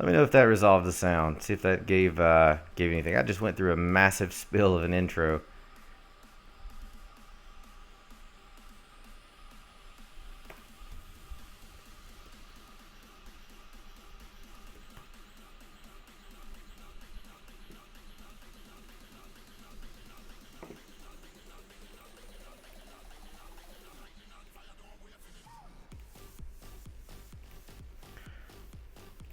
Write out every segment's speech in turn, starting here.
Let me know if that resolved the sound. See if that gave anything. I just went through a massive spill of an intro.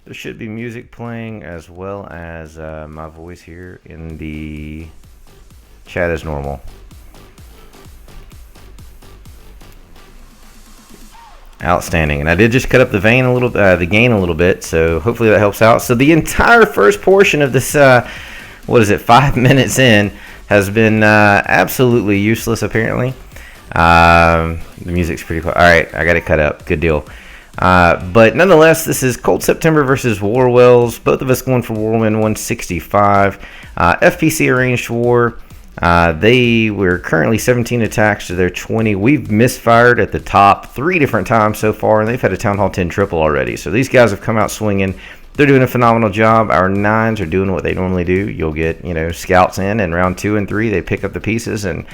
There should be music playing as well as my voice here in the chat as normal. Outstanding. And I did just cut up the gain a little bit, so hopefully that helps out. So the entire first portion of this, 5 minutes in, has been absolutely useless apparently. The music's pretty cool. All right, I got it cut up. Good deal. But nonetheless, this is Cold September versus Warwells. Both of us going for Warwind 165. FPC arranged war. They were currently 17 attacks to their 20. We've misfired at the top 3 different times so far, and they've had a Town Hall 10 triple already. So these guys have come out swinging. They're doing a phenomenal job. Our 9s are doing what they normally do. You'll get, scouts in round 2 and 3, they pick up the pieces and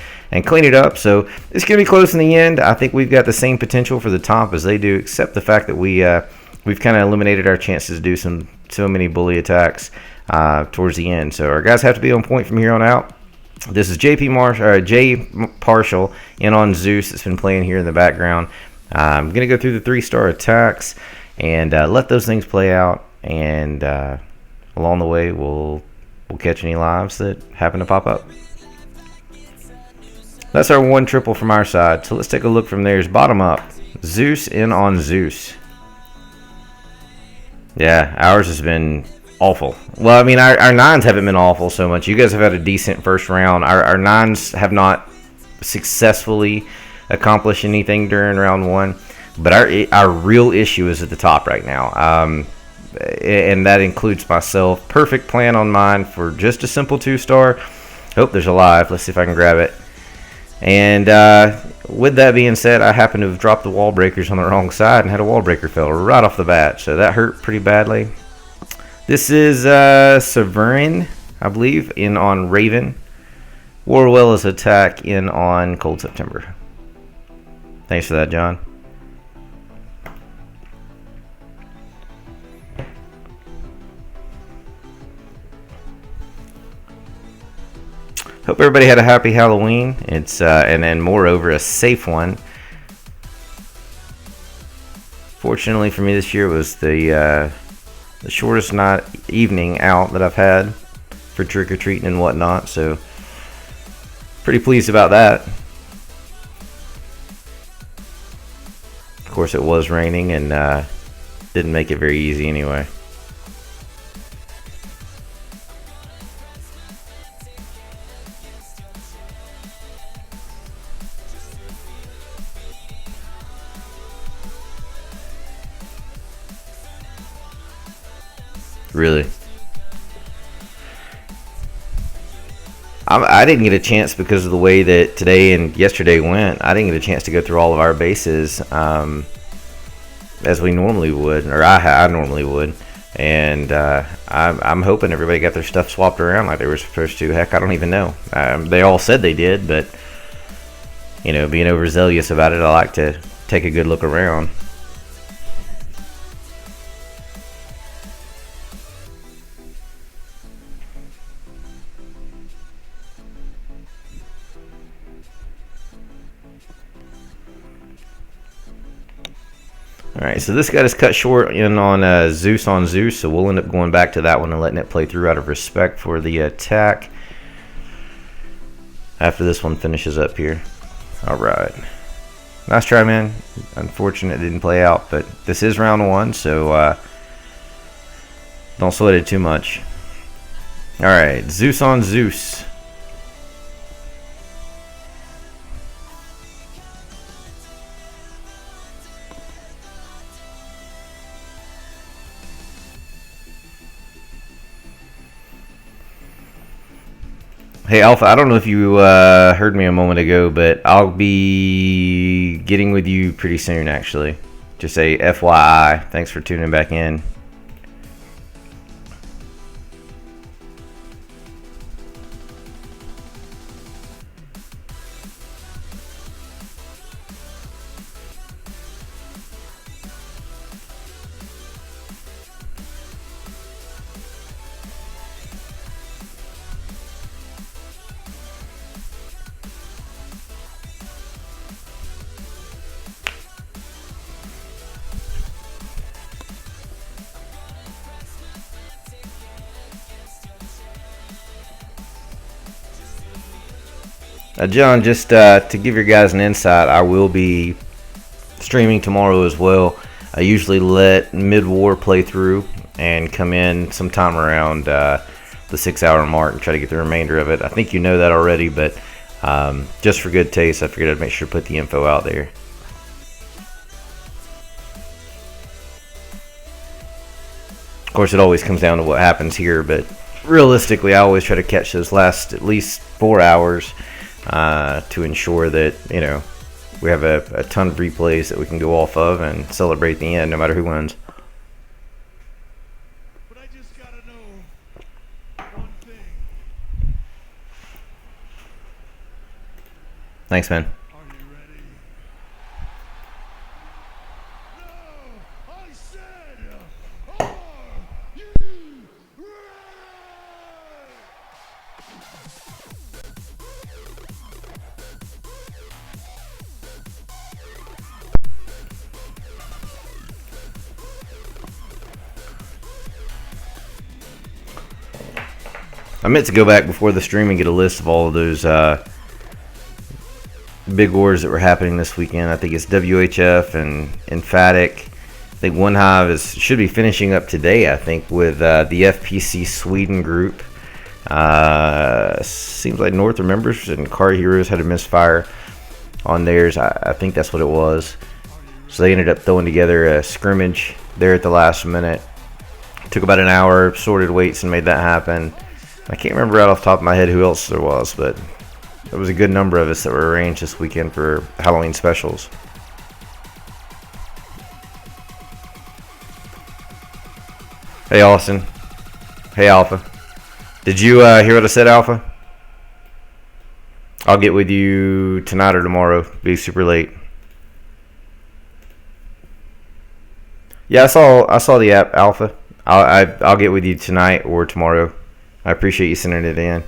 clean it up. So it's going to be close in the end. I think we've got the same potential for the top as they do, except the fact that we've kind of eliminated our chances to do so many bully attacks towards the end. So our guys have to be on point from here on out. This is Jay Partial in on Zeus that's been playing here in the background. I'm going to go through the 3-star attacks and let those things play out. And along the way, we'll catch any lives that happen to pop up. That's our 1 triple from our side. So let's take a look from theirs. Bottom up. Zeus in on Zeus. Yeah, ours has been awful. Well, I mean, our 9s haven't been awful so much. You guys have had a decent first round. Our 9s have not successfully accomplished anything during round 1. But our real issue is at the top right now. And that includes myself. Perfect plan on mine for just a simple 2-star. Oh, there's a live. Let's see if I can grab it. And with that being said, I happen to have dropped the wall breakers on the wrong side and had a wall breaker fail right off the bat. So that hurt pretty badly. This is Severin, I believe, in on Raven. Warwell's attack in on Cold September. Thanks for that, John. Hope everybody had a happy Halloween. It's and then moreover a safe one. Fortunately for me this year was the shortest evening out that I've had for trick or treating and whatnot. So pretty pleased about that. Of course, it was raining and didn't make it very easy anyway. Really? I didn't get a chance because of the way that today and yesterday went. I didn't get a chance to go through all of our bases as we normally would, or I normally would. And I'm hoping everybody got their stuff swapped around like they were supposed to. Heck, I don't even know. They all said they did, but being overzealous about it, I like to take a good look around. Alright, so this got us cut short in on Zeus, so we'll end up going back to that one and letting it play through out of respect for the attack after this one finishes up here. Alright. Nice try, man. Unfortunate it didn't play out, but this is round 1, so don't sweat it too much. Alright, Zeus on Zeus. Hey Alpha, I don't know if you heard me a moment ago, but I'll be getting with you pretty soon actually. Just say FYI. Thanks for tuning back in. John, just to give your guys an insight, I will be streaming tomorrow as well. I usually let mid-war play through and come in sometime around the 6-hour mark and try to get the remainder of it. I think you know that already, but just for good taste, I figured I'd make sure to put the info out there. Of course, it always comes down to what happens here, but realistically, I always try to catch those last at least 4 hours to ensure that, you know, we have a ton of replays that we can go off of and celebrate the end no matter who wins. But I just gotta know one thing. Thanks, man. Are you ready? No! I said, are you ready? I meant to go back before the stream and get a list of all of those big wars that were happening this weekend. I think it's WHF and Emphatic. I think One Hive should be finishing up today, I think, with the FPC Sweden group. Seems like North Remembers and Car Heroes had a misfire on theirs. I think that's what it was. So they ended up throwing together a scrimmage there at the last minute. Took about an hour, sorted weights, and made that happen. I can't remember right off the top of my head who else there was, but there was a good number of us that were arranged this weekend for Halloween specials. Hey, Austin. Hey, Alpha. Did you hear what I said, Alpha? I'll get with you tonight or tomorrow. Be super late. Yeah, I saw the app, Alpha. I'll get with you tonight or tomorrow. I appreciate you sending it in.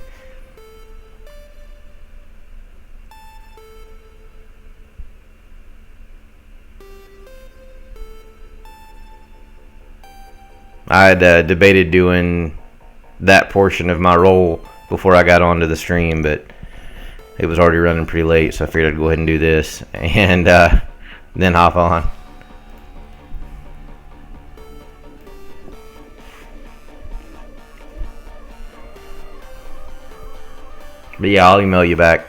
I had debated doing that portion of my role before I got onto the stream, but it was already running pretty late, so I figured I'd go ahead and do this and then hop on. But yeah, I'll email you back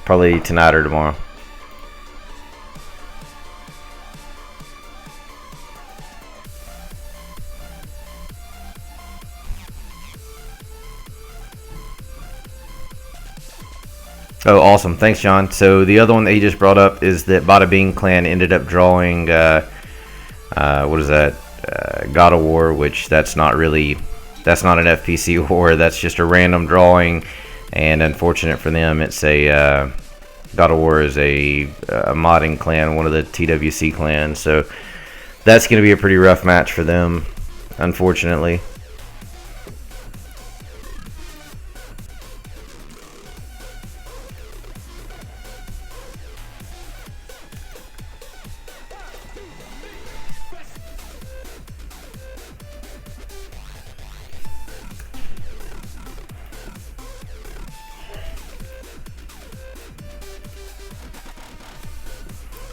probably tonight or tomorrow. Oh, awesome. Thanks, John. So the other one that he just brought up is that Bada Bing Clan ended up drawing, what is that, God of War, which that's not an FPC war. That's just a random drawing, and unfortunate for them, it's a, God of War is a modding clan, one of the TWC clans, so that's going to be a pretty rough match for them, unfortunately.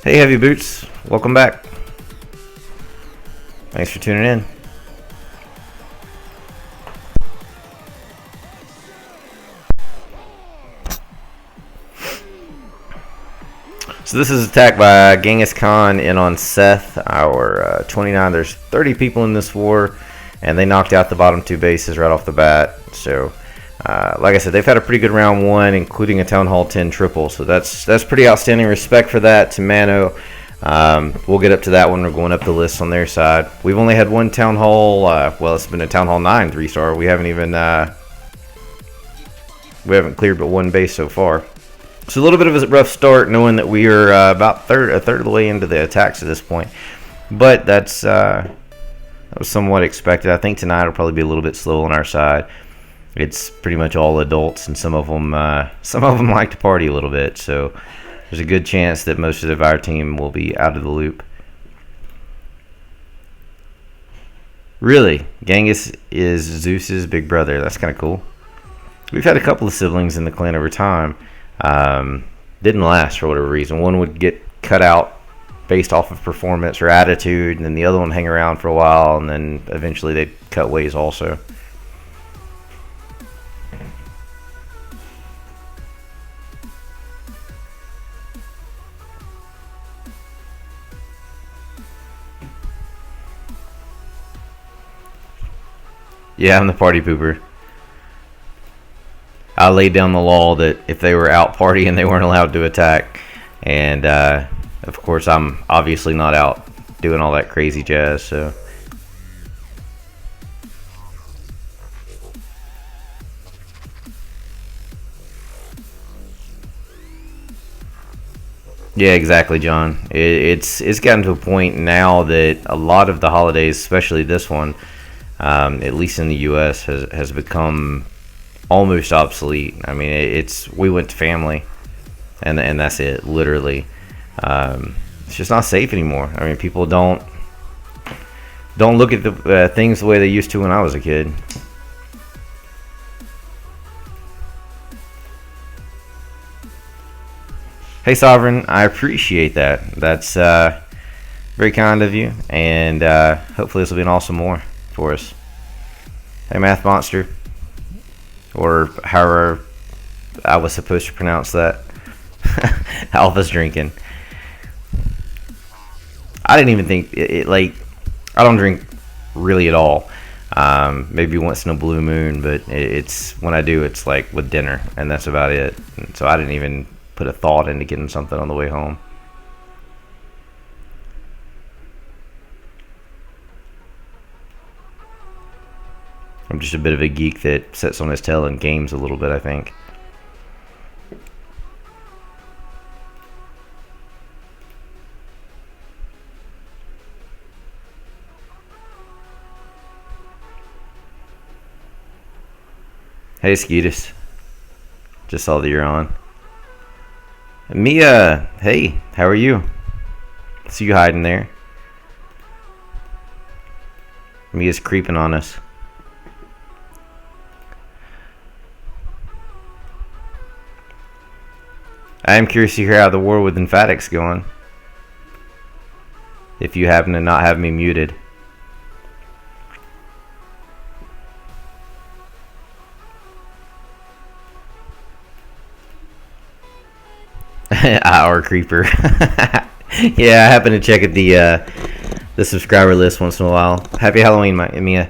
Hey, Heavy Boots, welcome back. Thanks for tuning in. So this is attacked by Genghis Khan in on Seth, our 29. There's 30 people in this war, and they knocked out the bottom two bases right off the bat. So, like I said, they've had a pretty good round one, including a Town Hall 10 triple. So that's pretty outstanding. Respect for that to Mano. We'll get up to that when we're going up the list on their side. We've only had one Town Hall. Well, it's been a Town Hall 9 3-star. We haven't even cleared but one base so far. So a little bit of a rough start, knowing that we are about a third of the way into the attacks at this point. But that was somewhat expected. I think tonight will probably be a little bit slow on our side. It's pretty much all adults, and some of them like to party a little bit. So there's a good chance that most of our team will be out of the loop. Really, Genghis is Zeus's big brother. That's kind of cool. We've had a couple of siblings in the clan over time. Um, didn't last for whatever reason. One would get cut out based off of performance or attitude, and then the other one hang around for a while, and then eventually they'd cut ways also. Yeah, I'm the party pooper. I laid down the law that if they were out partying, they weren't allowed to attack. And of course, I'm obviously not out doing all that crazy jazz. So yeah, exactly, John. It's gotten to a point now that a lot of the holidays, especially this one, at least in the U.S., has become almost obsolete. I mean, it's we went to family, and that's it, literally. It's just not safe anymore. I mean, people don't look at the things the way they used to when I was a kid. Hey, Sovereign, I appreciate that. That's very kind of you, and hopefully this will be an awesome more for us. Hey, Math Monster, or however I was supposed to pronounce that. Alpha's drinking. I didn't even think it like I don't drink really at all. Maybe once in a blue moon, but it's when I do, it's like with dinner, and that's about it. And so I didn't even put a thought into getting something on the way home. I'm just a bit of a geek that sits on his tail and games a little bit, I think. Hey, Skeetus. Just saw that you're on. Mia, hey, how are you? See you hiding there. Mia's creeping on us. I am curious to hear how the war with Emphatic's going. If you happen to not have me muted. Our creeper. Yeah, I happen to check at the subscriber list once in a while. Happy Halloween, Mia.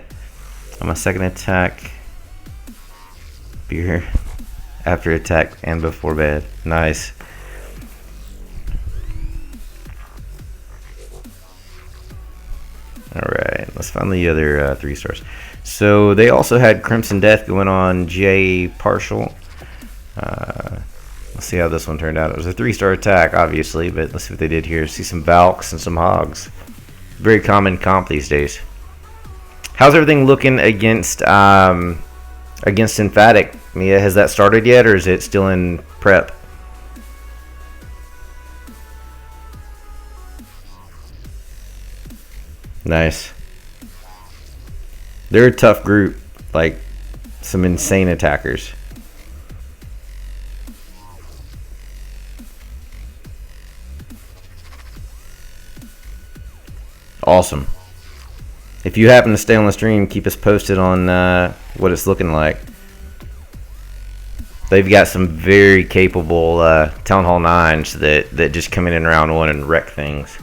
On my second attack. Beer. After attack and before bed. Nice. Alright, let's find the other 3 stars. So they also had Crimson Death going on J partial. Let's see how this one turned out. It was a 3-star attack, obviously, but let's see what they did here. See some Valks and some Hogs. Very common comp these days. How's everything looking against Emphatic? Mia, has that started yet, or is it still in prep? Nice. They're a tough group, like some insane attackers. Awesome. If you happen to stay on the stream, keep us posted on what it's looking like. They've got some very capable Town Hall 9s that just come in round 1 and wreck things.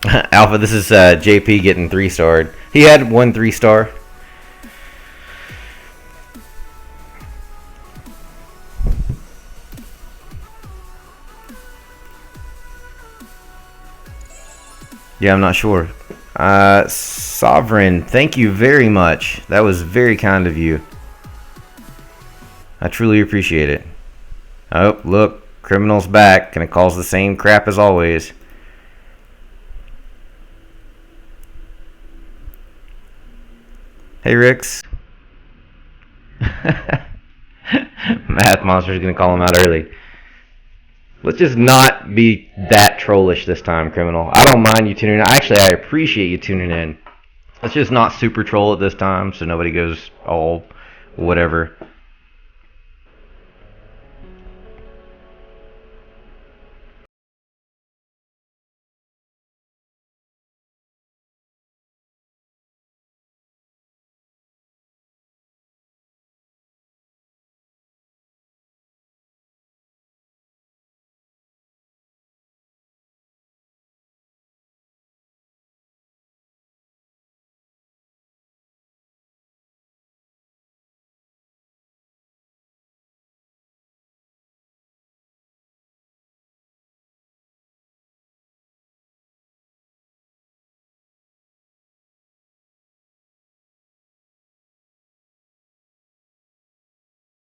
Alpha, this is JP getting 3-starred. He had 1 3-star. Yeah, I'm not sure. Sovereign, thank you very much. That was very kind of you. I truly appreciate it. Oh, look, criminal's back. Gonna cause the same crap as always. Hey, Rix. Math Monster's gonna call him out early. Let's just not be that trollish this time, criminal. I don't mind you tuning in. Actually, I appreciate you tuning in. Let's just not super troll at this time so nobody goes all whatever.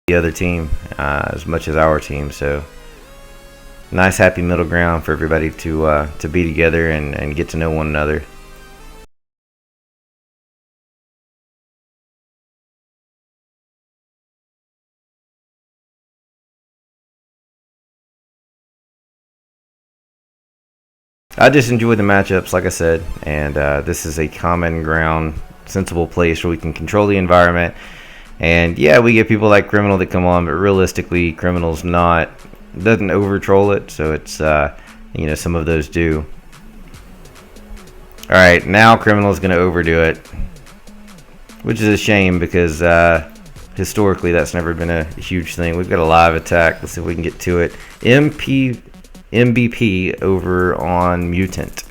The other team as much as our team, so nice happy middle ground for everybody to be together and get to know one another. I just enjoy the matchups, like I said, and this is a common ground, sensible place where we can control the environment. And yeah, we get people like Criminal that come on, but realistically, Criminal's doesn't over troll it, so it's some of those do. All right, now Criminal's gonna overdo it, which is a shame because historically that's never been a huge thing. We've got a live attack. Let's see if we can get to it. MBP over on Mutant.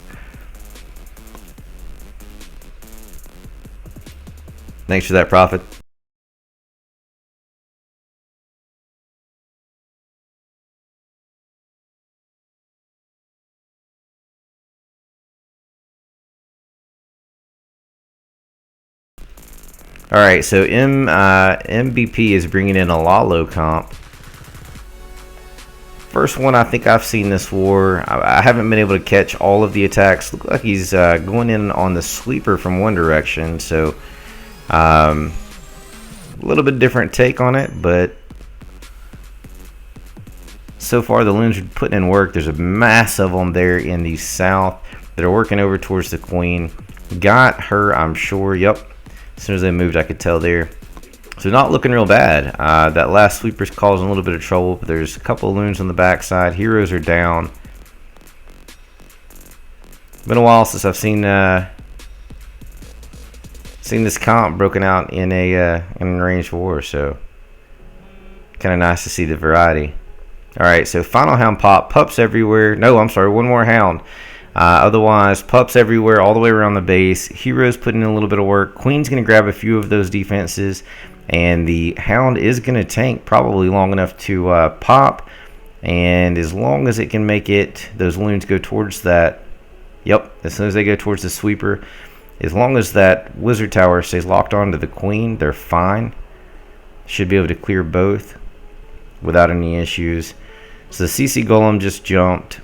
Thanks for that, Prophet. Alright, so MBP is bringing in a Lalo comp. First one I think I've seen this war. I haven't been able to catch all of the attacks. Look like he's going in on the sweeper from one direction, so a little bit different take on it, but so far the loons are putting in work. There's a mass of them there in the south that are working over towards the queen. Got her, I'm sure. Yep. As soon as they moved, I could tell there. So not looking real bad. That last sweeper's causing a little bit of trouble, but there's a couple of loons on the backside. Heroes are down. Been a while since I've seen this comp broken out in a ranged war, so kind of nice to see the variety. All right, so final hound pop, pups everywhere. No, I'm sorry, one more hound. Otherwise, pups everywhere, all the way around the base. Heroes putting in a little bit of work. Queen's going to grab a few of those defenses, and the hound is going to tank probably long enough to pop. And as long as it can make it, those loons go towards that. Yep, as soon as they go towards the sweeper, as long as that wizard tower stays locked onto the queen, they're fine. Should be able to clear both without any issues. So the CC golem just jumped.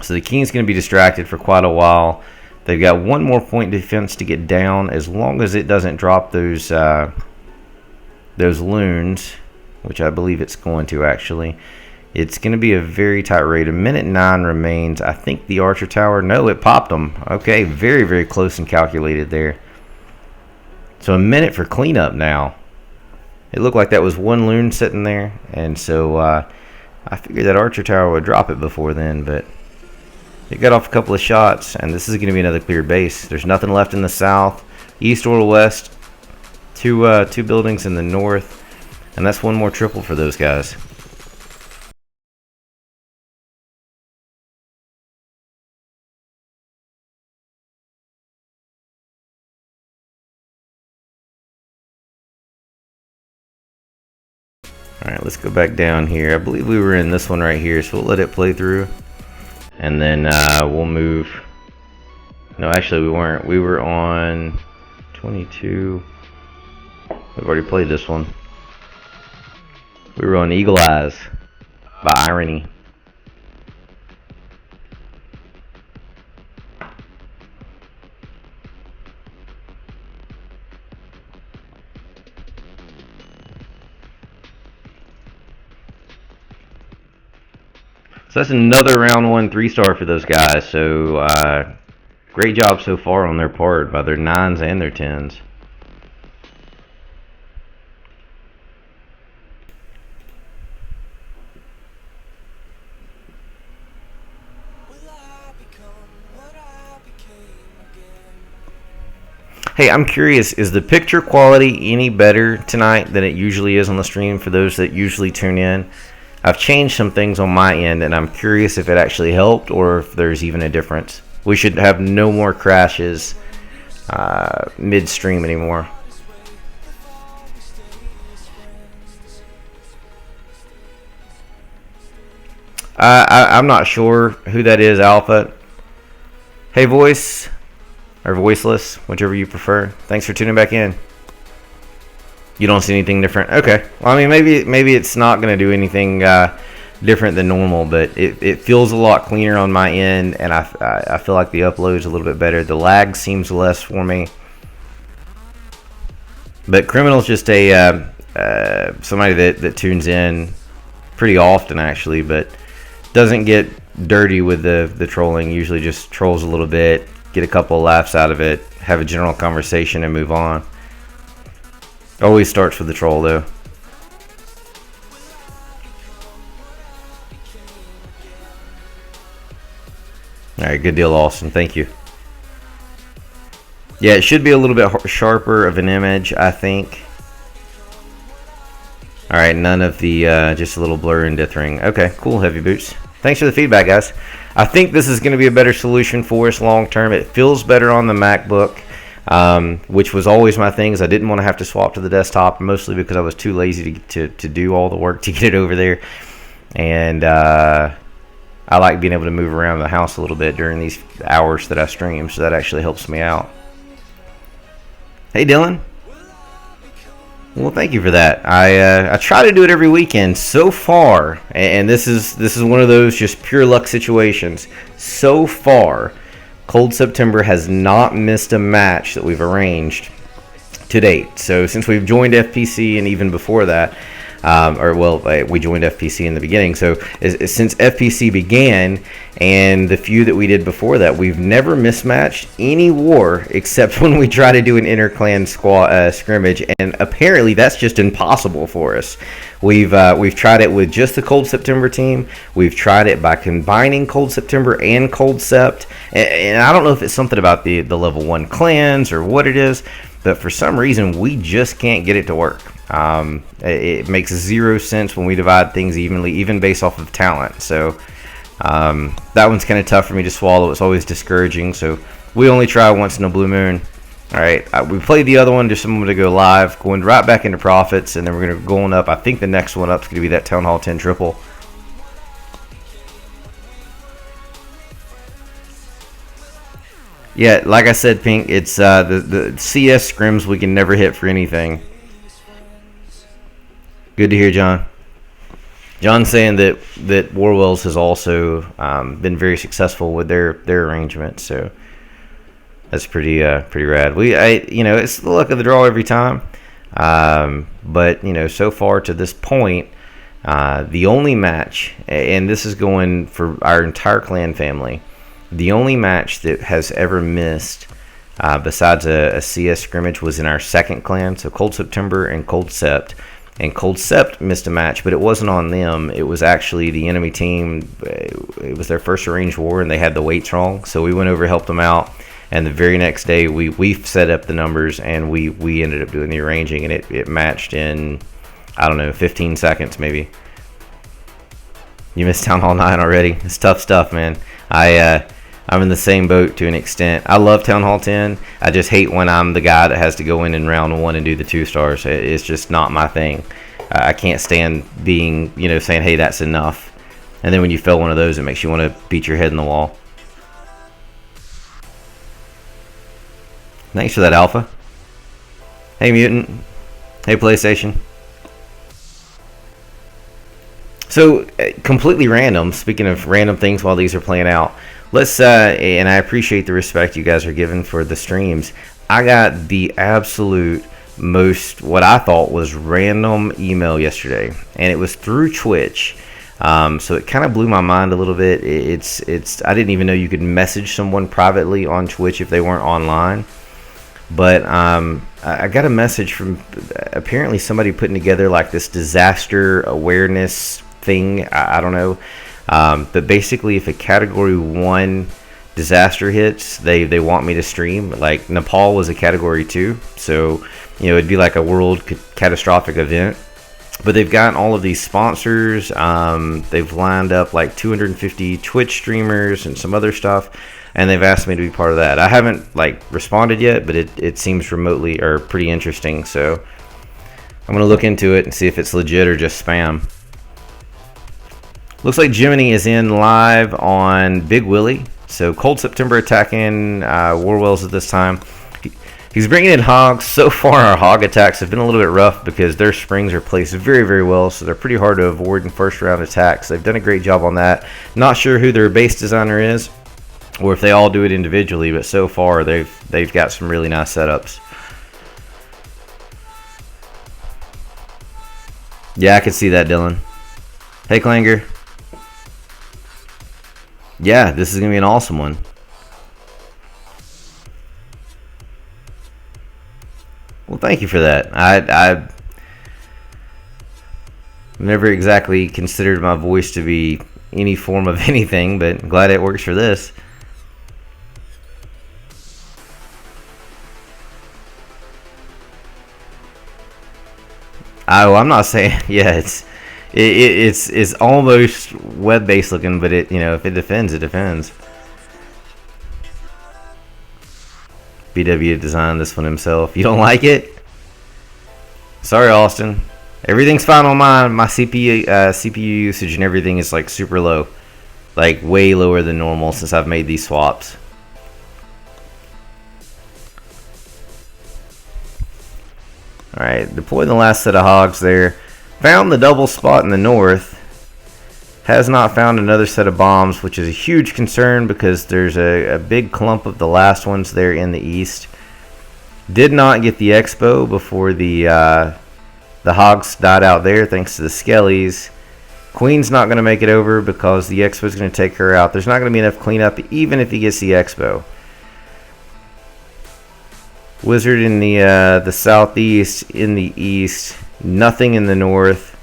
So the king's going to be distracted for quite a while. They've got one more point defense to get down. As long as it doesn't drop those loons, which I believe it's going to actually, it's going to be a very tight raid. A minute 9 remains. I think the archer tower, no, it popped them. Okay, very, very close and calculated there. So a minute for cleanup now. It looked like that was one loon sitting there, and so I figured that archer tower would drop it before then, but it got off a couple of shots, and this is going to be another clear base. There's nothing left in the south, east or west. Two buildings in the north, and that's one more triple for those guys. Alright, let's go back down here. I believe we were in this one right here, so we'll let it play through. And then we'll move. No, actually we weren't. We were on 22. We've already played this one. We were on Eagle Eyes by Irony. So that's another round 1 3-star for those guys. So Great job so far on their part by their 9s and their 10s. Hey, I'm curious, is the picture quality any better tonight than it usually is on the stream for those that usually tune in? I've changed some things on my end, and I'm curious if it actually helped or if there's even a difference. We should have no more crashes midstream anymore. I'm not sure who that is, Alpha. Hey, voice. Or voiceless, whichever you prefer. Thanks for tuning back in. You don't see anything different? Okay. Well, I mean, maybe it's not going to do anything different than normal, but it feels a lot cleaner on my end, and I feel like the upload is a little bit better. The lag seems less for me. But Criminal's just a somebody that tunes in pretty often, actually, but doesn't get dirty with the trolling. Usually just trolls a little bit, get a couple of laughs out of it, have a general conversation, and move on. Always starts with the troll, though. Alright, good deal, Austin. Thank you. Yeah, it should be a little bit sharper of an image, I think. Alright, none of the, just a little blur and dithering. Okay, cool, Heavy Boots. Thanks for the feedback, guys. I think this is going to be a better solution for us long term. It feels better on the MacBook, which was always my thing, is I didn't want to have to swap to the desktop, mostly because I was too lazy to do all the work to get it over there. And I like being able to move around the house a little bit during these hours that I stream, so that actually helps me out. Hey, Dylan. Well, thank you for that. I try to do it every weekend so far, and this is one of those just pure luck situations. So far, Cold September has not missed a match that we've arranged to date. So since we've joined FPC, and even before that, we joined FPC in the beginning. So since FPC began, and the few that we did before that, we've never mismatched any war except when we try to do an inter-clan scrimmage, and apparently that's just impossible for us. We've tried it with just the Cold September team. We've tried it by combining Cold September and Cold Sept, and I don't know if it's something about the level 1 clans or what it is, but for some reason we just can't get it to work. It makes zero sense when we divide things evenly, even based off of talent. So that one's kind of tough for me to swallow. It's always discouraging. So we only try once in a blue moon. All right, we played the other one, just someone to go live, going right back into profits, and then we're going to go on up. I think the next one up is going to be that Town Hall 10 triple. Yeah, like I said, Pink, it's the CS scrims we can never hit for anything. Good to hear, John. John's saying that Warwells has also been very successful with their arrangements, so that's pretty rad. It's the luck of the draw every time, but so far to this point, the only match, and this is going for our entire clan family, the only match that has ever missed, besides a CS scrimmage, was in our second clan, so Cold September and Cold Sept. And Cold Sept missed a match, but it wasn't on them. It was actually the enemy team. It was their first arranged war, and they had the weights wrong. So we went over, helped them out, and the very next day we set up the numbers, and we ended up doing the arranging, and it matched in, I don't know, 15 seconds maybe. You missed Town Hall 9 already. It's tough stuff, man. I'm in the same boat to an extent. I love Town Hall 10. I just hate when I'm the guy that has to go in round 1 and do the 2 stars. It's just not my thing. I can't stand being, saying, hey, that's enough. And then when you fail one of those, it makes you want to beat your head in the wall. Thanks for that, Alpha. Hey, Mutant. Hey, PlayStation. So, completely random, speaking of random things while these are playing out, let's, and I appreciate the respect you guys are giving for the streams. I got the absolute most, what I thought was random email yesterday, and it was through Twitch. So it kind of blew my mind a little bit. It's I didn't even know you could message someone privately on Twitch if they weren't online. But I got a message from apparently somebody putting together like this disaster awareness thing. I don't know. But basically, if a Category 1 disaster hits, they want me to stream. Like Nepal was a Category 2, so it'd be like a world catastrophic event. But they've gotten all of these sponsors. They've lined up like 250 Twitch streamers and some other stuff, and they've asked me to be part of that. I haven't like responded yet, but it seems remotely or pretty interesting. So I'm gonna look into it and see if it's legit or just spam. Looks like Jiminy is in live on Big Willie. So Cold September attacking Warwells at this time. He's bringing in hogs. So far, our hog attacks have been a little bit rough because their springs are placed very, very well, so they're pretty hard to avoid in first round attacks. They've done a great job on that. Not sure who their base designer is, or if they all do it individually, but so far they've got some really nice setups. Yeah, I can see that, Dylan. Hey, Klanger. Yeah, this is gonna be an awesome one. Well, thank you for that. I've never exactly considered my voice to be any form of anything, but I'm glad it works for this. Oh, I'm not saying. Yeah, it's almost web-based looking, but if it defends, it defends. BW designed this one himself. You don't like it? Sorry, Austin. Everything's fine on mine. My CPU usage and everything is like super low, like way lower than normal since I've made these swaps. All right, deploy the last set of hogs there. Found the double spot in the north. Has not found another set of bombs, which is a huge concern because there's a big clump of the last ones there in the east. Did not get the expo before the hogs died out there thanks to the skellies. Queen's not going to make it over because the expo is going to take her out. There's not going to be enough cleanup even if he gets the expo. Wizard in the southeast, in the east, nothing in the north,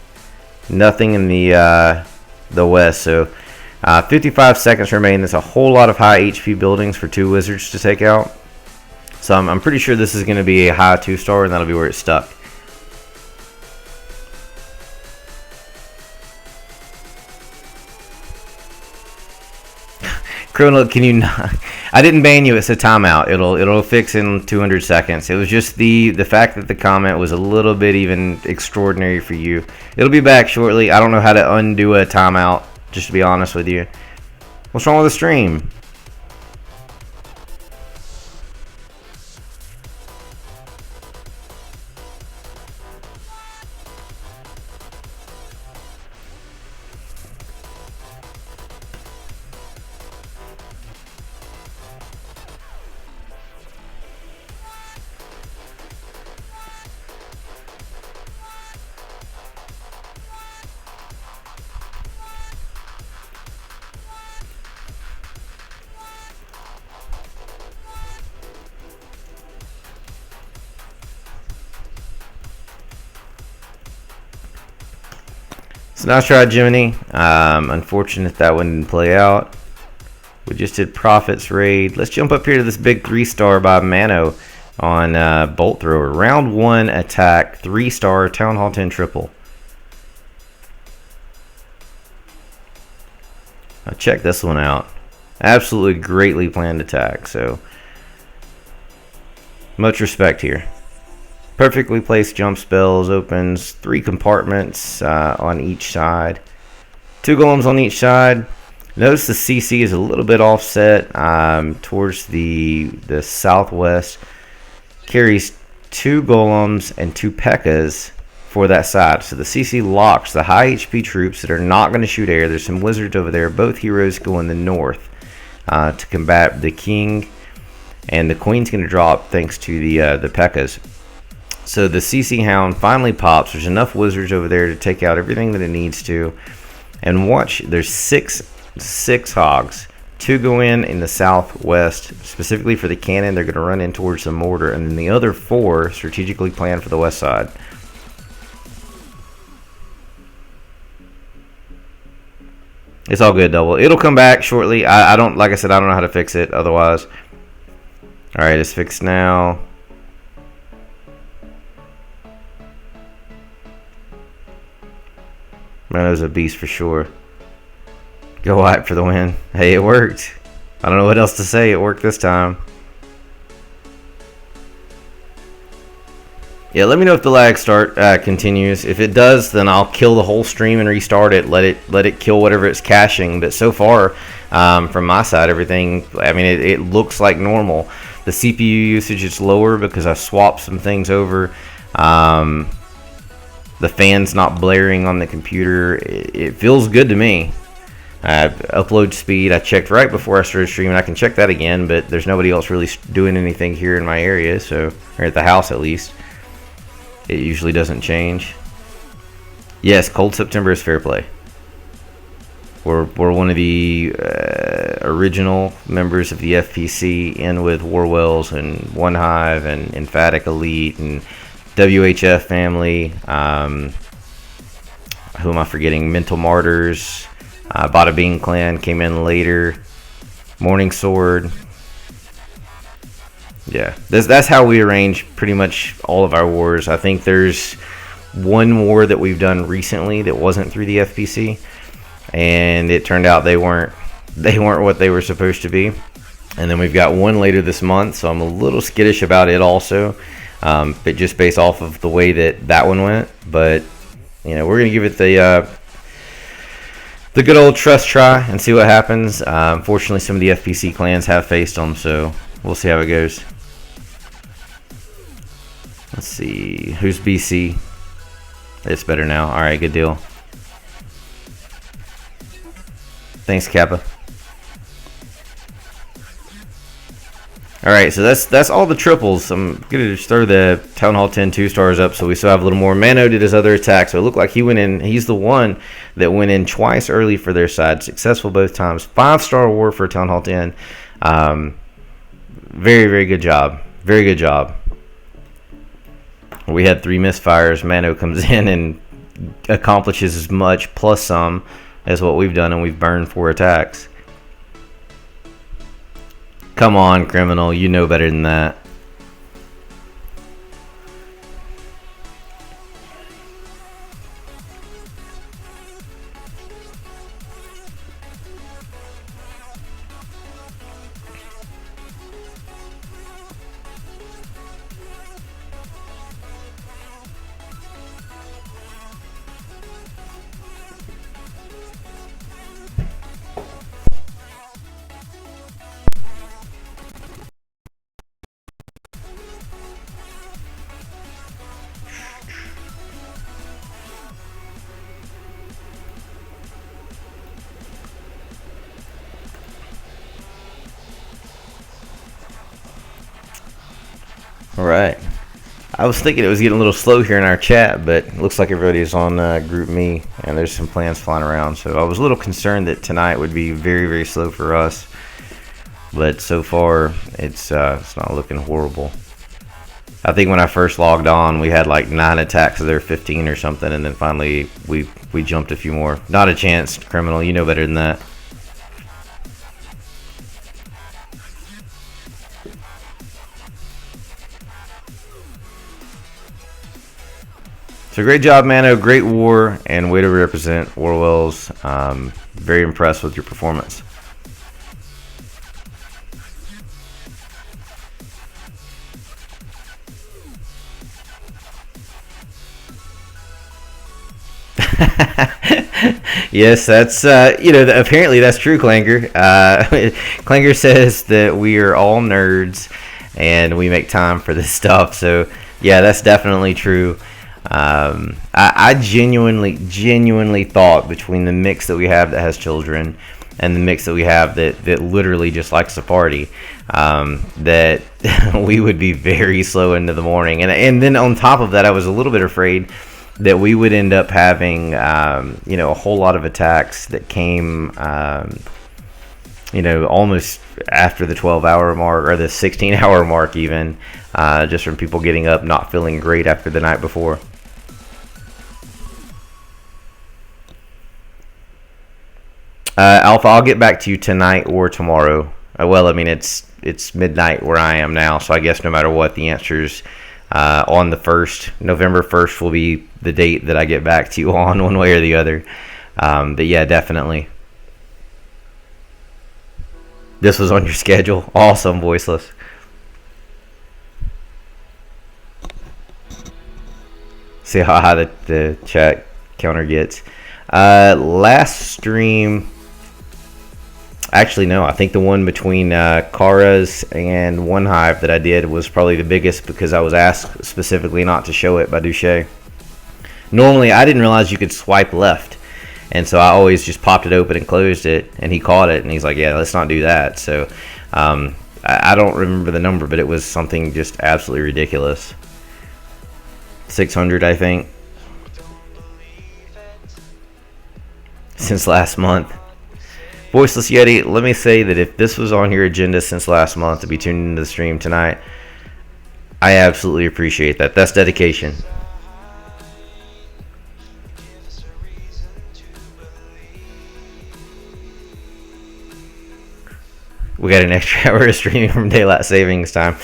nothing in the west. So 55 seconds remain. There's a whole lot of high HP buildings for 2 wizards to take out. So I'm pretty sure this is going to be a high 2-star, and that'll be where it's stuck. Chrono, can you not? I didn't ban you. It's a timeout. It'll fix in 200 seconds. It was just the fact that the comment was a little bit even extraordinary for you. It'll be back shortly. I don't know how to undo a timeout, just to be honest with you. What's wrong with the stream? So nice try, Jiminy. Unfortunate that one didn't play out. We just did Prophet's Raid. Let's jump up here to this big 3-star by Mano on Bolt Thrower. Round 1 attack, 3-star, Town Hall 10 triple. Now check this one out. Absolutely greatly planned attack. So much respect here. Perfectly placed jump spells, opens 3 compartments on each side. 2 golems on each side. Notice the CC is a little bit offset towards the southwest. Carries 2 golems and 2 P.E.K.K.A.s for that side. So the CC locks the high HP troops that are not going to shoot air. There's some wizards over there. Both heroes go in the north to combat the king. And the queen's going to drop thanks to the P.E.K.K.A.s. So the CC Hound finally pops. There's enough wizards over there to take out everything that it needs to. And watch, there's six hogs. 2 go in the southwest, specifically for the cannon. They're going to run in towards the mortar, and then the other 4 strategically planned for the west side. It's all good, double. It'll come back shortly. I don't, like I said, I don't know how to fix it otherwise. All right, it's fixed now. Man, that was a beast for sure. Go White for the win. Hey, it worked. I don't know what else to say. It worked this time. Yeah, let me know if the lag continues. If it does, then I'll kill the whole stream and restart it. Let it kill whatever it's caching. But so far, from my side, everything, I mean, it looks like normal. The CPU usage is lower because I swapped some things over. The fan's not blaring on the computer. It feels good to me. Upload speed, I checked right before I started streaming. I can check that again, but there's nobody else really doing anything here in my area, so, or at the house at least. It usually doesn't change. Yes, Cold September is fair play. We're one of the original members of the FPC, in with Warwells and One Hive and Emphatic Elite and WHF family. Who am I forgetting? Mental Martyrs. Bada Bing Clan came in later. Morning Sword. Yeah, that's how we arrange pretty much all of our wars. I think there's one war that we've done recently that wasn't through the FPC, and it turned out they weren't what they were supposed to be. And then we've got one later this month, so I'm a little skittish about it also, but just based off of the way that one went. But you know, we're gonna give it the good old trust try and see what happens. Unfortunately, some of the FPC clans have faced them, so we'll see how it goes. Let's see, who's BC? It's better now. All right, good deal. Thanks, Kappa. All right, so that's all the triples. I'm gonna just throw the Town Hall 10 2-stars up, so we still have a little more. Mano did his other attack, so it looked like he went in. He's the one that went in twice early for their side, successful both times. 5-star war for Town Hall 10. Very, very good job. Very good job. We had 3 misfires. Mano comes in and accomplishes as much plus some as what we've done, and we've burned 4 attacks. Come on, criminal. You know better than that. All right. I was thinking it was getting a little slow here in our chat, but it looks like everybody's on Group Me, and there's some plans flying around. So I was a little concerned that tonight would be very, very slow for us. But so far, it's not looking horrible. I think when I first logged on, we had like 9 attacks of their 15 or something, and then finally we jumped a few more. Not a chance, criminal. You know better than that. So great job, Mano. Great war, and way to represent Warwells. Very impressed with your performance. Yes, that's apparently that's true, Clanger. Clanger says that we are all nerds and we make time for this stuff. So yeah, that's definitely true. I genuinely thought, between the mix that we have that has children and the mix that we have that literally just likes to party, that we would be very slow into the morning. And then on top of that, I was a little bit afraid that we would end up having, a whole lot of attacks that came, almost after the 12-hour mark or the 16-hour mark even, just from people getting up not feeling great after the night before. Alpha, I'll get back to you tonight or tomorrow. Well, I mean, it's midnight where I am now, so I guess no matter what, the answer's on the 1st. November 1st will be the date that I get back to you on, one way or the other. But yeah, definitely. This was on your schedule. Awesome, Voiceless. See how high the chat counter gets. Last stream... Actually, no. I think the one between Kara's and One Hive that I did was probably the biggest because I was asked specifically not to show it by Duche. Normally, I didn't realize you could swipe left. And so I always just popped it open and closed it. And he caught it. And he's like, yeah, let's not do that. So I don't remember the number, but it was something just absolutely ridiculous. 600, I think. Since last month. Voiceless Yeti, let me say that if this was on your agenda since last month to be tuned into the stream tonight, I absolutely appreciate that. That's dedication. We got an extra hour of streaming from daylight savings time.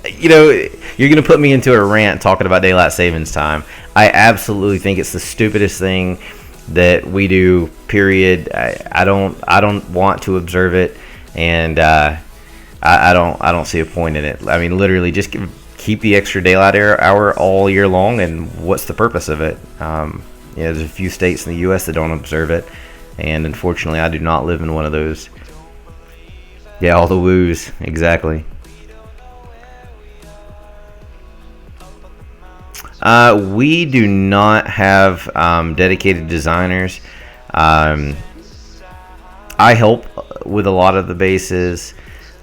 You know, you're going to put me into a rant talking about daylight savings time. I absolutely think it's the stupidest thing that we do, period. I don't want to observe it, and I don't see a point in it. I mean, literally, just keep the extra daylight hour all year long, and what's the purpose of it? There's a few states in the U.S. that don't observe it, and unfortunately, I do not live in one of those. Yeah, all the woos, exactly. We do not have dedicated designers. I help with a lot of the bases,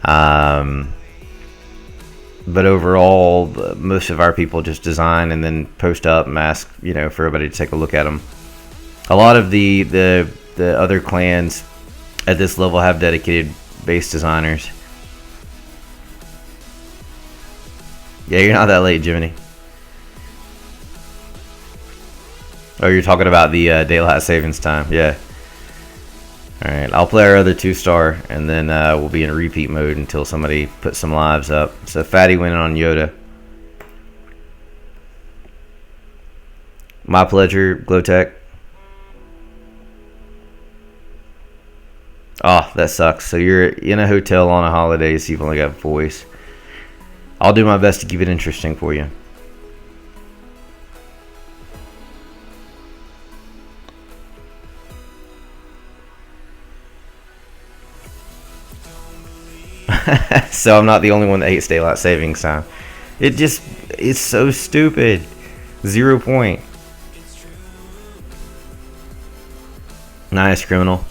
but overall, most of our people just design and then post up and ask, for everybody to take a look at them. A lot of the other clans at this level have dedicated base designers. Yeah, you're not that late, Jiminy. Oh, you're talking about the daylight savings time. Yeah. Alright, I'll play our other 2-star, and then we'll be in repeat mode until somebody puts some lives up. So Fatty went on Yoda. My pleasure, Glowtech. Oh, that sucks. So you're in a hotel on a holiday, so you've only got voice. I'll do my best to keep it interesting for you. So I'm not the only one that hates daylight savings time. It's so stupid. 0 point. Nice, criminal.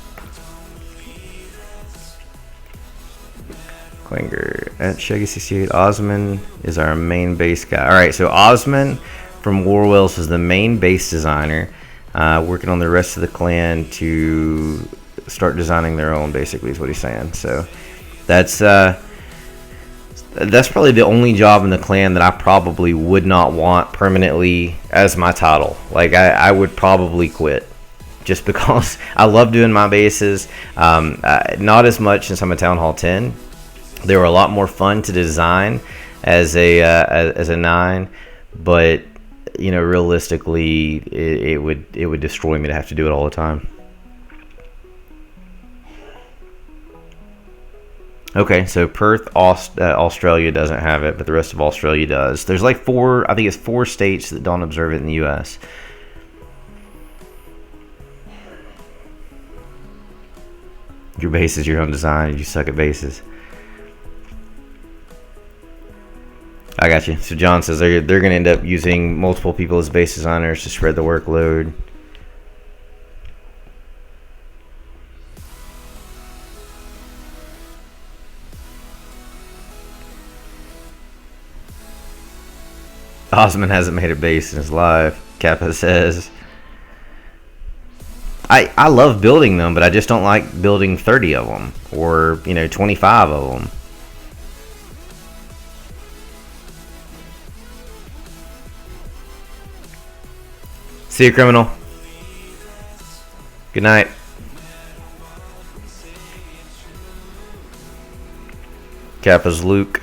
Klinger at Shaggy68. Osman is our main base guy. Alright, so Osman from Warwells is the main base designer. Working on the rest of the clan to start designing their own, basically, is what he's saying. So that's probably the only job in the clan that I probably would not want permanently as my title. Like, I would probably quit. Just because I love doing my bases. Not as much since I'm a Town Hall 10. They were a lot more fun to design as a 9, but realistically, it would destroy me to have to do it all the time. Okay, so Perth, Australia doesn't have it, but the rest of Australia does. There's like 4 states that don't observe it in the U.S. Your base is your own design. You suck at bases. I got you. So John says they're going to end up using multiple people as base designers to spread the workload. Osman hasn't made a base in his life, Kappa says. I love building them, but I just don't like building 30 of them or, 25 of them. See you, criminal. Good night. Kappa's Luke.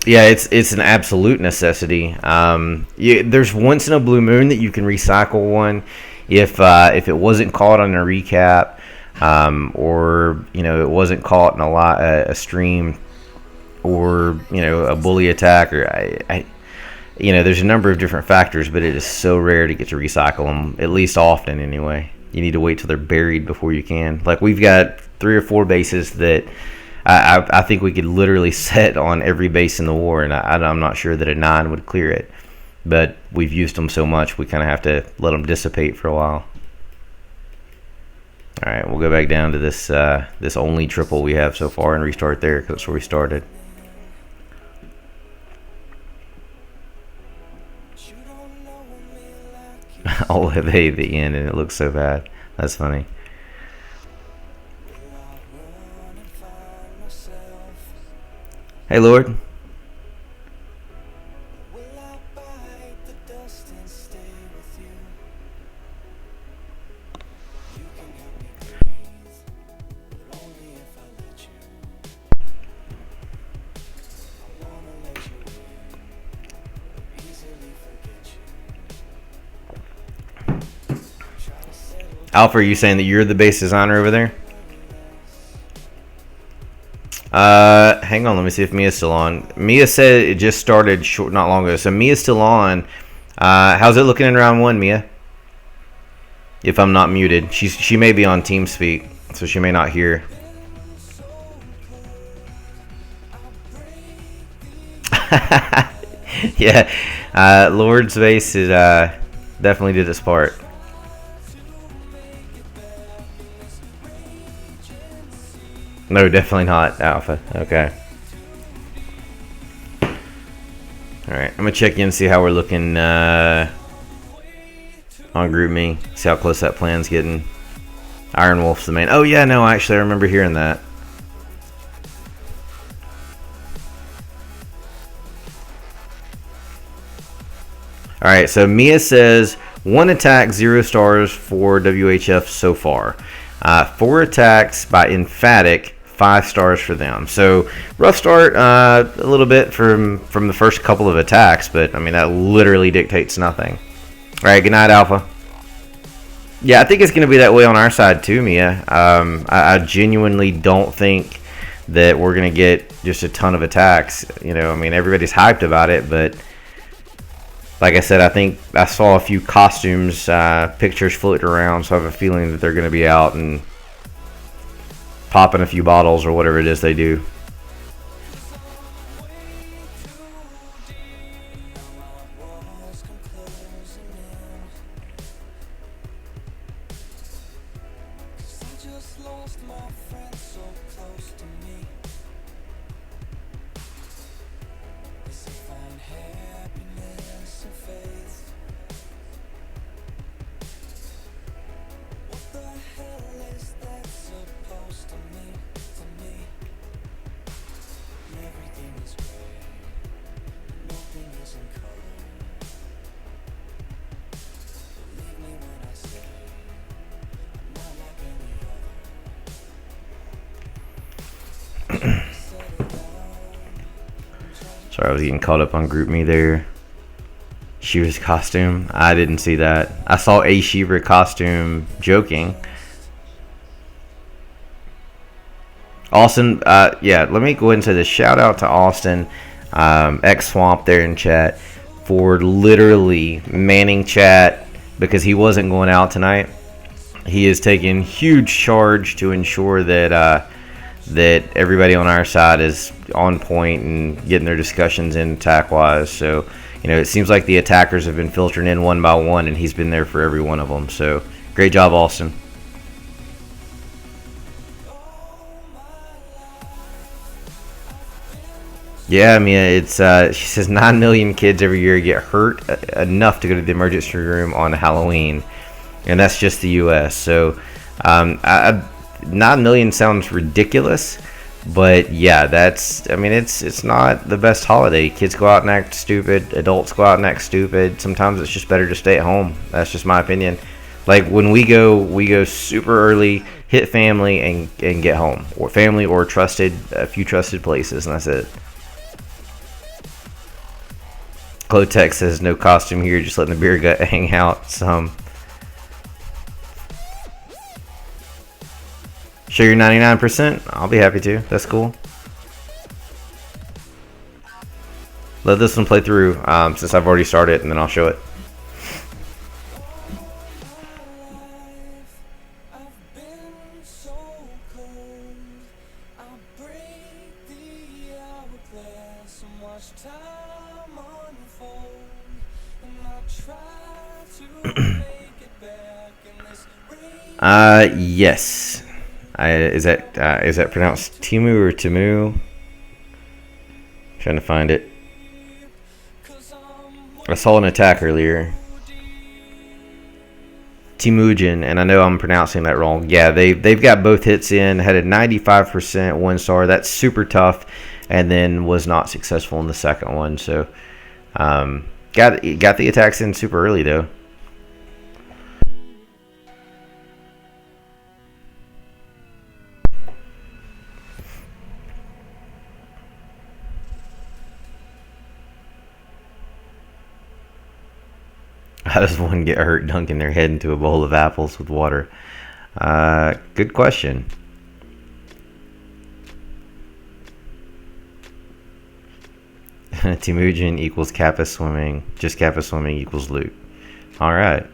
Yeah, it's an absolute necessity. There's once in a blue moon that you can recycle one if it wasn't caught on a recap, or it wasn't caught in a stream, or a bully attack, or there's a number of different factors, but it is so rare to get to recycle them, at least often anyway. You need to wait till they're buried before you can. Like, we've got 3 or 4 bases that I think we could literally set on every base in the war, and I'm not sure that a 9 would clear it. But we've used them so much, we kind of have to let them dissipate for a while. All right, we'll go back down to this only triple we have so far and restart there, because that's where we started. I'll have A at the end, and it looks so bad. That's funny. Hey, Lord. Alpha, are you saying that you're the base designer over there? Hang on, let me see if Mia's still on. Mia said it just started not long ago, so Mia's still on. How's it looking in round 1, Mia? If I'm not muted. She may be on TeamSpeak, so she may not hear. Yeah, Lord's base is, definitely did its part. No, definitely not Alpha. Okay. Alright, I'm going to check in and see how we're looking on Group Me. See how close that plan's getting. Iron Wolf's the main. Oh, yeah, no, actually, I remember hearing that. Alright, so Mia says 1 attack, 0 stars for WHF so far. 4 attacks by Emphatic, 5 stars for them. So rough start a little bit from the first couple of attacks, but I mean that literally dictates nothing. All right, good night, Alpha. Yeah, I think it's going to be that way on our side too, Mia. I genuinely don't think that we're going to get just a ton of attacks. I mean everybody's hyped about it, but like I said, I think I saw a few costumes pictures floating around, so I have a feeling that they're going to be out and popping a few bottles or whatever it is they do. Sorry, I was getting caught up on Group Me there. Shiva's costume. I didn't see that. I saw a Shiva costume joking. Austin, yeah, let me go ahead and say this. Shout out to Austin, X-Swamp there in chat, for literally manning chat because he wasn't going out tonight. He is taking huge charge to ensure that that everybody on our side is on point and getting their discussions in attack-wise. So, it seems like the attackers have been filtering in one by one, and he's been there for every one of them. So, great job, Austin. Yeah, I mean, it's she says 9 million kids every year get hurt enough to go to the emergency room on Halloween, and that's just the U.S. So, 9 million sounds ridiculous, but yeah, that's, I mean, it's not the best holiday. Kids go out and act stupid. Adults go out and act stupid. Sometimes it's just better to stay at home. That's just my opinion. Like when we go super early, hit family, and get home, or family or a few trusted places, and that's it. Clotex says no costume here, just letting the beer gut hang out some. Show your 99%? I'll be happy to. That's cool. Let this one play through since I've already started, and then I'll show it. Yes. Is that pronounced Timu or Timu? Trying to find it. I saw an attack earlier. Temujin, and I know I'm pronouncing that wrong. Yeah, they've got both hits in. Had a 95% 1-star. That's super tough, and then was not successful in the second one. So, got the attacks in super early though. How does one get hurt dunking their head into a bowl of apples with water? Good question. Temujin equals Kappa swimming. Just Kappa swimming equals loot. Alright.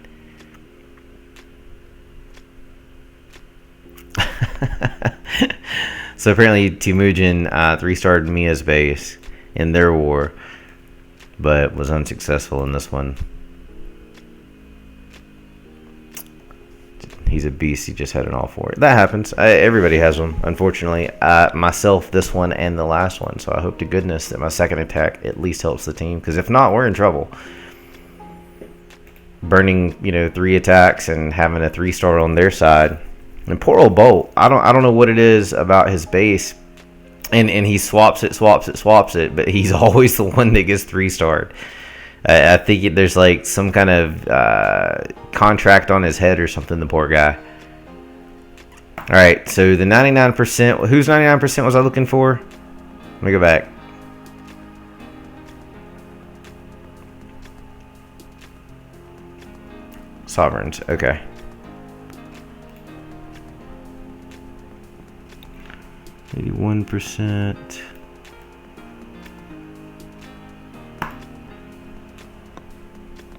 So apparently Temujin 3-starred Mia's base in their war, but was unsuccessful in this one. He's a beast. He just had an all for it. That happens. Everybody has them, unfortunately. Myself, this one, and the last one. So I hope to goodness that my second attack at least helps the team. Because if not, we're in trouble. Burning, 3 attacks and having a 3-star on their side. And poor old Bolt. I don't know what it is about his base. And he swaps it. But he's always the one that gets 3-starred. I think there's like some kind of contract on his head or something, the poor guy. Alright, so the 99%. Whose 99% was I looking for? Let me go back. Sovereigns, okay. 81%.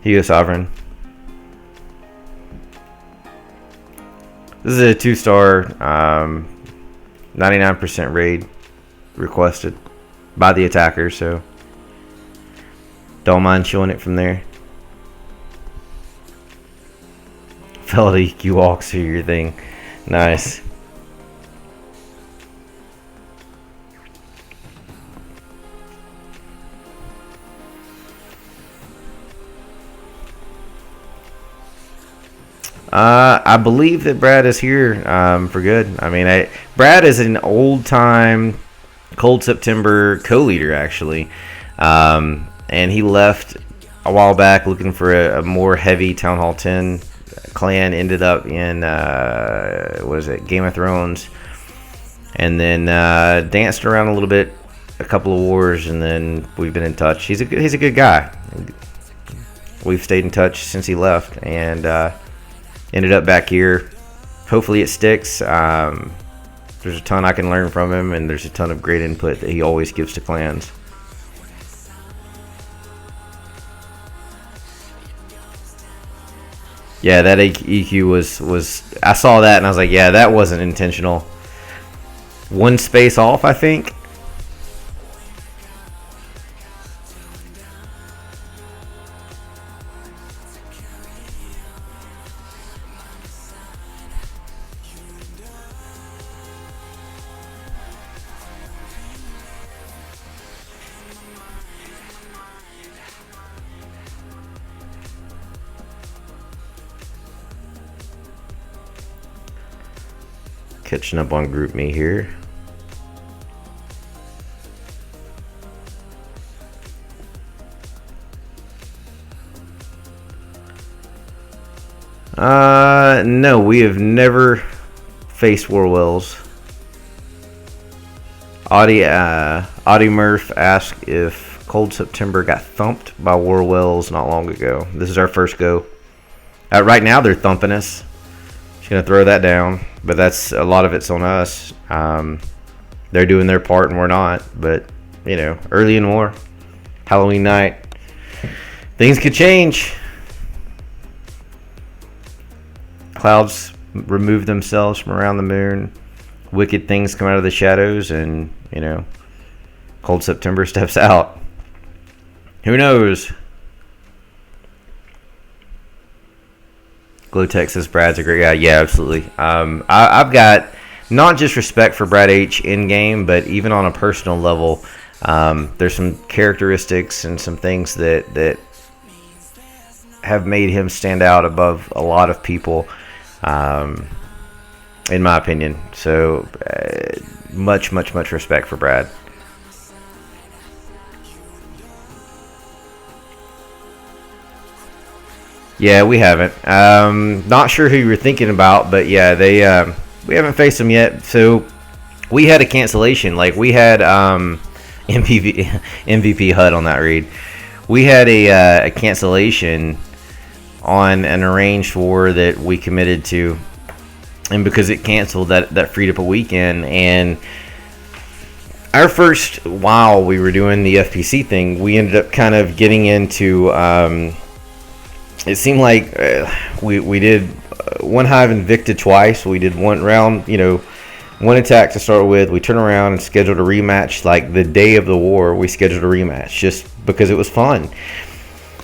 Here you go, Sovereign. This is a 2-star, 99% raid requested by the attacker, so don't mind showing it from there. Fella EQ walks through your thing. Nice. I believe that Brad is here for good. I mean, Brad is an old-time Cold September co-leader, actually. And he left a while back looking for a more heavy Town Hall 10 clan. Ended up in, Game of Thrones. And then danced around a little bit, a couple of wars, and then we've been in touch. He's a good guy. We've stayed in touch since he left, and ended up back here. Hopefully it sticks. There's a ton I can learn from him, and there's a ton of great input that he always gives to clans. Yeah, that EQ was I saw that and I was like, yeah, that wasn't intentional. 1 space off, I think. catching up on Group Me here. No, we have never faced Warwells. Audie Murph asked if Cold September got thumped by Warwells not long ago. This is our first go. Right now they're thumping us. Just gonna throw that down, but that's a lot of it's on us. They're doing their part and we're not. But you know, early in war, Halloween night, things could change. Clouds remove themselves from around the moon. Wicked things come out of the shadows, and you know, Cold September steps out. Who knows? Glowtech says Brad's a great guy. Yeah, absolutely. I've got not just respect for Brad H in game, but even on a personal level, there's some characteristics and some things that have made him stand out above a lot of people. In my opinion. So much respect for Brad. Yeah, we haven't. Not sure who you were thinking about, but yeah, they we haven't faced them yet. So we had a cancellation. Like we had MVP HUD on that raid. We had a cancellation on an arranged war that we committed to, and because it canceled, that freed up a weekend. And our first while we were doing the FPC thing, we ended up kind of getting into it seemed like we did one hive Invicta twice. We did one round, you know, one attack to start with. We turned around and scheduled a rematch. Like the day of the war, we scheduled a rematch just because it was fun.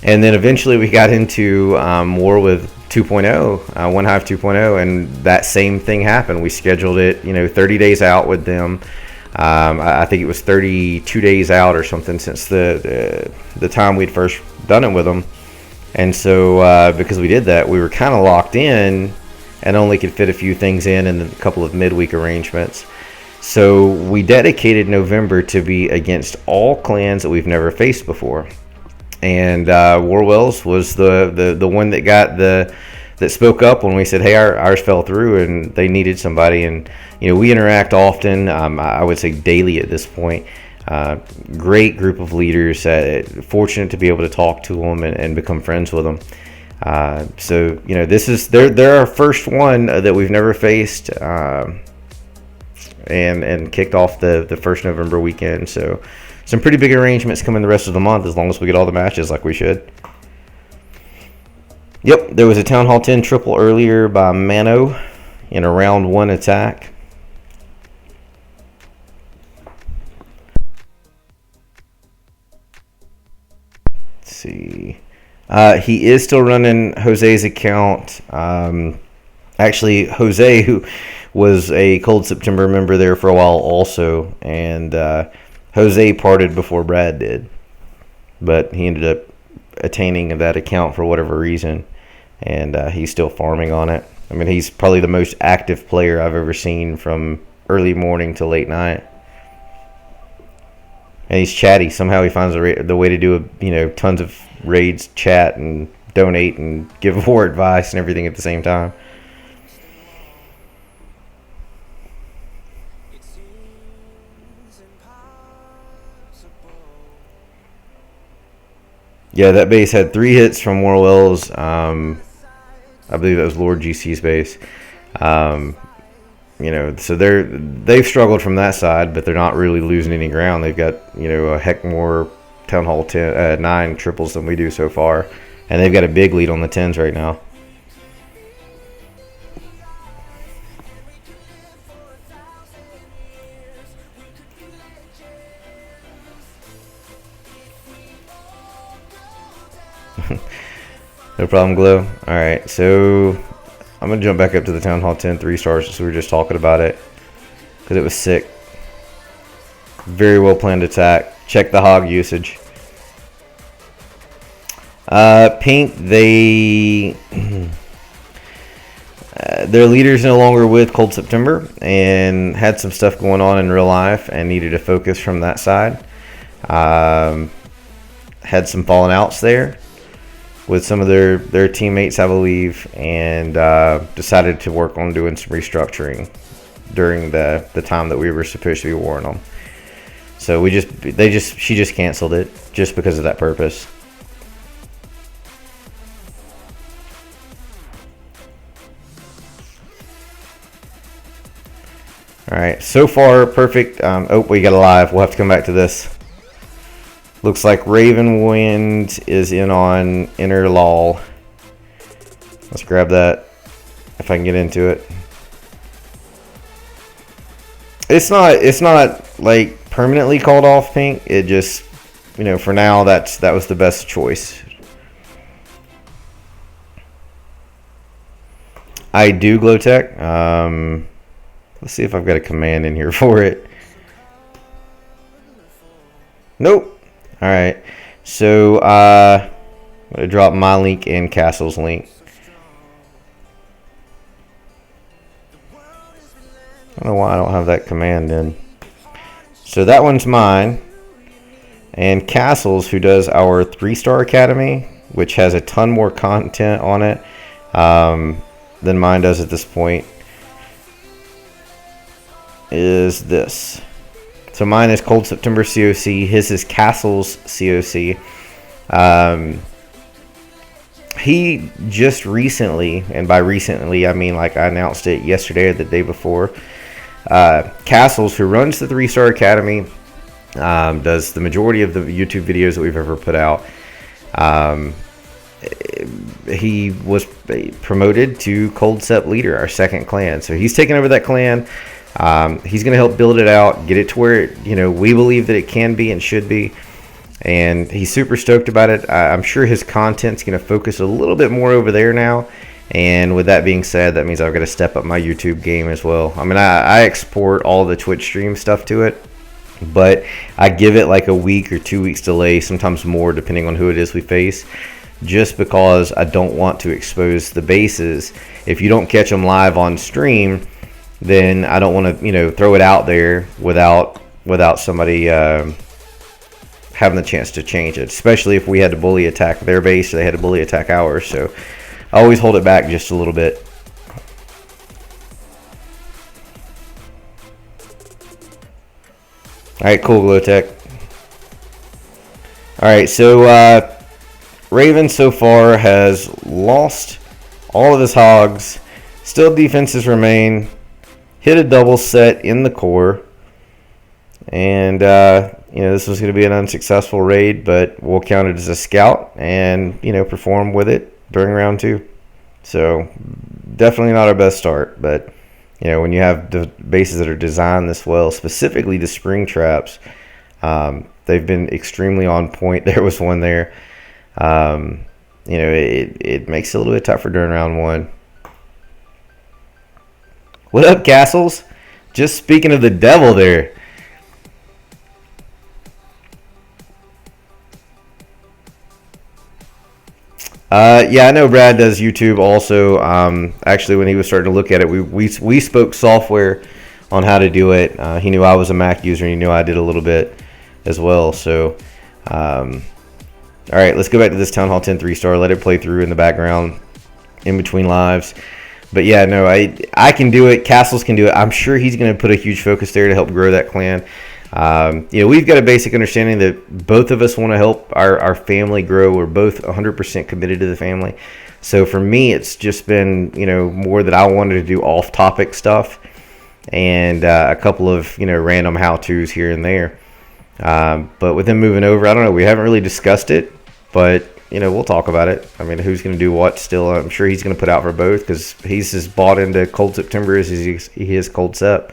And then eventually we got into war with 2.0, One Hive 2.0, and that same thing happened. We scheduled it, you know, 30 days out with them. I think it was 32 days out or something since the time we'd first done it with them. And so because we did that, we were kind of locked in and only could fit a few things in a couple of midweek arrangements. So we dedicated November to be against all clans that we've never faced before. And Warwells was the one that spoke up when we said, hey, ours fell through and they needed somebody. And you know, we interact often. I would say daily at this point. Great group of leaders. Fortunate to be able to talk to them and become friends with them. So you know, this is they're our first one that we've never faced, and kicked off the first November weekend. So some pretty big arrangements coming the rest of the month, as long as we get all the matches like we should. Yep, there was a Town Hall 10 triple earlier by Mano in a round 1 attack. Let's see. He is still running Jose's account. Actually, Jose, who was a Cold September member there for a while also, and Jose parted before Brad did, but he ended up attaining that account for whatever reason, and he's still farming on it. I mean, he's probably the most active player I've ever seen from early morning to late night, and he's chatty. Somehow he finds the way to do tons of raids, chat, and donate, and give war advice and everything at the same time. Yeah, that base had 3 hits from Warwells. I believe that was Lord GC's base. So they've struggled from that side, but they're not really losing any ground. They've got a heck more Town Hall 9 triples than we do so far, and they've got a big lead on the 10s right now. No problem, Glow. Alright, so I'm going to jump back up to the Town Hall 10 3 stars since we were just talking about it, because it was sick. Very well planned attack. Check the hog usage. Pink, they their leader's no longer with Cold September and had some stuff going on in real life and needed to focus from that side. Had some falling outs there with some of their teammates, I believe, and decided to work on doing some restructuring during the time that we were supposed to be warring them. So she just canceled it just because of that purpose. All right, so far perfect. Oh, we got a live. We'll have to come back to this. Looks like Raven Wind is in on Inner Law. Let's grab that if I can get into it. It's not like permanently called off pink. It just, for now that was the best choice. I do glow tech. Let's see if I've got a command in here for it. Nope. All right. So I'm going to drop my link and Castle's link. I don't know why I don't have that command in. So that one's mine. And Castle's, who does our 3-star academy, which has a ton more content on it than mine does at this point, is this. So mine is Cold September COC. His is Castle's COC. He just recently, and by recently I mean like I announced it yesterday or the day before, Castle's, who runs the 3-star academy, does the majority of the YouTube videos that we've ever put out. He was promoted to Cold Sep leader, our second clan. So he's taken over that clan. He's going to help build it out, get it to where we believe that it can be and should be. And he's super stoked about it. I'm sure his content's going to focus a little bit more over there now. And with that being said, that means I've got to step up my YouTube game as well. I mean, I export all the Twitch stream stuff to it, but I give it like a week or 2 weeks delay, sometimes more, depending on who it is we face, just because I don't want to expose the bases. If you don't catch them live on stream, then I don't want to, throw it out there without somebody having the chance to change it, especially if we had to bully attack their base or they had to bully attack ours. So I always hold it back just a little bit. All right, cool, Glowtech. All right, so Raven so far has lost all of his hogs. Still defenses remain. Hit a double set in the core. And, this was going to be an unsuccessful raid, but we'll count it as a scout and, perform with it during round 2. So, definitely not our best start. But, when you have the bases that are designed this well, specifically the spring traps, they've been extremely on point. There was one there. It makes it a little bit tougher during round 1. What up, Castles? Just speaking of the devil there. Yeah, I know Brad does YouTube also. Actually, when he was starting to look at it, we spoke software on how to do it. He knew I was a Mac user, and he knew I did a little bit as well. So, all right, let's go back to this Town Hall 10 3-star. Let it play through in the background in between lives. But yeah, no, I can do it. Castles can do it. I'm sure he's going to put a huge focus there to help grow that clan. We've got a basic understanding that both of us want to help our family grow. We're both 100% committed to the family. So for me, it's just been, more that I wanted to do off-topic stuff and a couple of, random how-tos here and there. But with him moving over, I don't know. We haven't really discussed it, but we'll talk about it. I mean, who's going to do what still? I'm sure he's going to put out for both because he's as bought into Cold September as he is Cold Sep.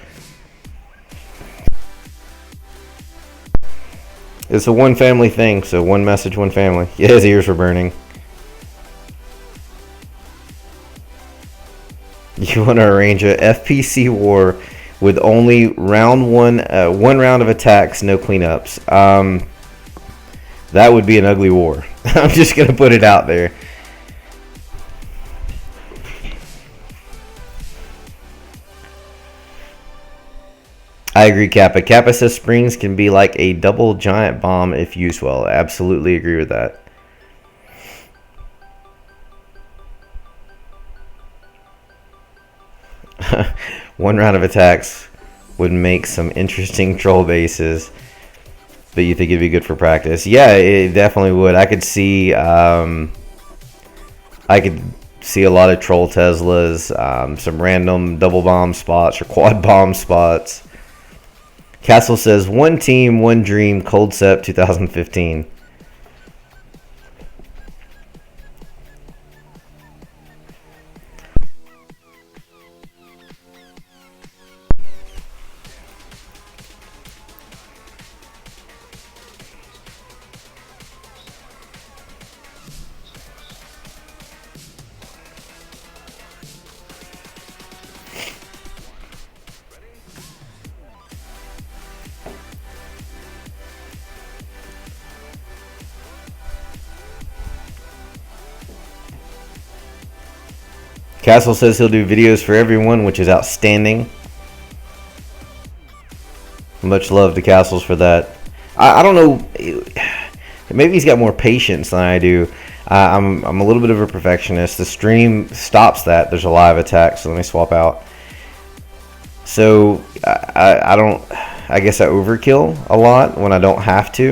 It's a one family thing, so one message, one family. Yeah, his ears were burning. You want to arrange a FPC war with only one round of attacks, no cleanups. That would be an ugly war. I'm just going to put it out there. I agree, Kappa. Kappa says springs can be like a double giant bomb if used well. Absolutely agree with that. One round of attacks would make some interesting troll bases, but you think it'd be good for practice? Yeah, it definitely would. I could see a lot of troll Teslas, some random double bomb spots or quad bomb spots. Castle says, one team, one dream, Cold Sep 2015. Castle says he'll do videos for everyone, which is outstanding. Much love to Castles for that. I don't know. Maybe he's got more patience than I do. I'm a little bit of a perfectionist. The stream stops that. There's a live attack, so let me swap out. So I don't. I guess I overkill a lot when I don't have to.